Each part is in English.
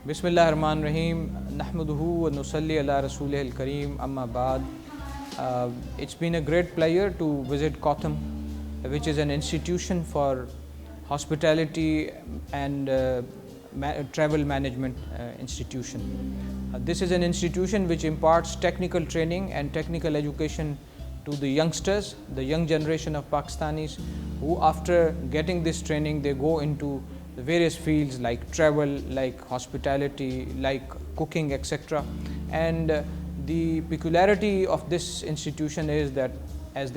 Bismillahir-Rahmanir-Rahim. Nahmaduhu wa nusalli ala Rasulihil Kareem. Amma ba'd. It's been a great pleasure to visit COTHM, which is an institution for hospitality and travel management institution. This is an institution which imparts technical training and technical education to the youngsters, the young generation of Pakistanis, who after getting this training they go into the various fields like travel, like hospitality, like cooking, etc. And the peculiarity of this institution is that, as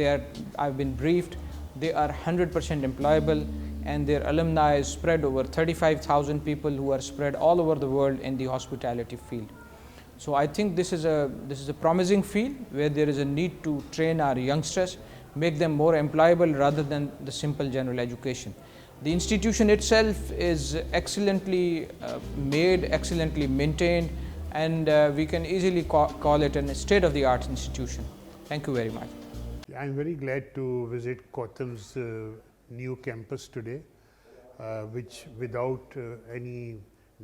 I've been briefed, they are 100% employable, and their alumni is spread over 35,000 people who are spread all over the world in the hospitality field. So I think this is a promising field where there is a need to train our youngsters, make them more employable rather than the simple general education. The institution itself is excellently made, excellently maintained, and we can easily call it a state-of-the-art institution. Thank you very much. I'm very glad to visit COTHM's new campus today, which without any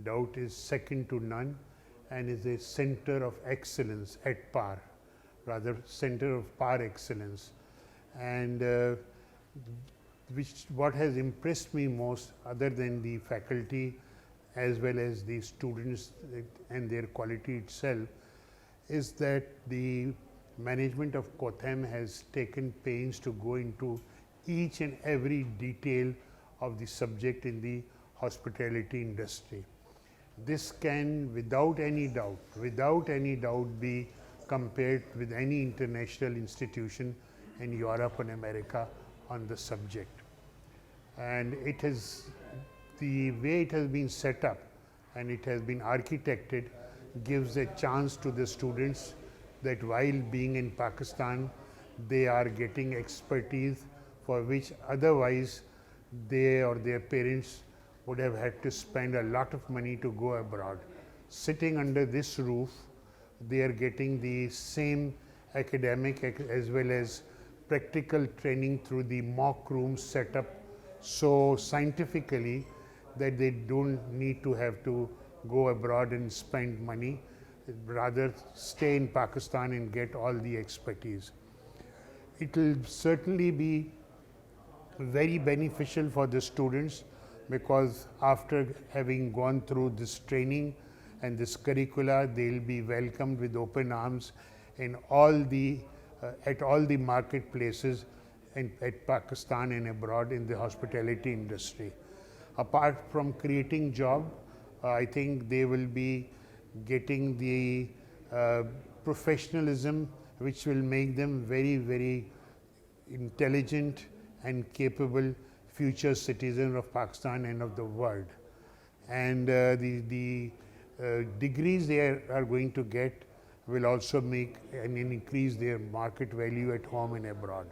doubt is second to none and is a center of excellence at par, rather center of par excellence. And what has impressed me most, other than the faculty as well as the students and their quality itself, is that the management of COTHM has taken pains to go into each and every detail of the subject in the hospitality industry. This can without any doubt be compared with any international institution in Europe and America on the subject. And it has, the way it has been set up and it has been architected, gives a chance to the students that while being in Pakistan, they are getting expertise for which otherwise they or their parents would have had to spend a lot of money to go abroad. Sitting under this roof, they are getting the same academic as well as practical training through the mock rooms set up so scientifically that they don't need to have to go abroad and spend money, rather stay in Pakistan and get all the expertise. It will certainly be very beneficial for the students, because after having gone through this training and this curricula, they'll be welcomed with open arms in all the at all the marketplaces at Pakistan and abroad in the hospitality industry. Apart from creating job, I think they will be getting the professionalism which will make them very, very intelligent and capable future citizens of Pakistan and of the world. And the degrees they are going to get will also make and increase their market value at home and abroad.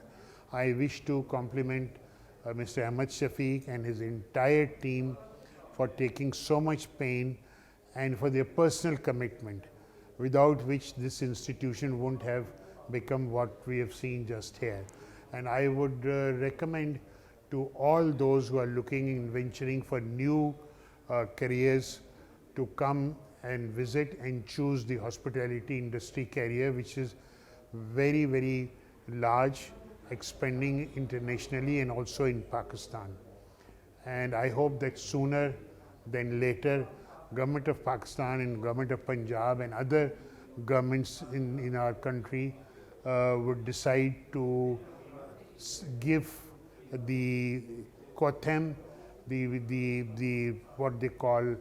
I wish to compliment Mr. Ahmad Shafiq and his entire team for taking so much pain and for their personal commitment, without which this institution wouldn't have become what we have seen just here. And I would recommend to all those who are looking and venturing for new careers to come and visit and choose the hospitality industry career, which is very, very large, expanding internationally and also in Pakistan. And I hope that sooner than later, Government of Pakistan and Government of Punjab and other governments in our country would decide to give the COTHM the what they call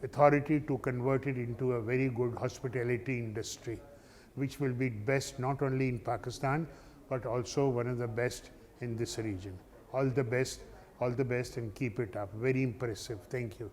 authority to convert it into a very good hospitality industry, which will be best not only in Pakistan but also one of the best in this region. All the best and keep it up. Very impressive. Thank you.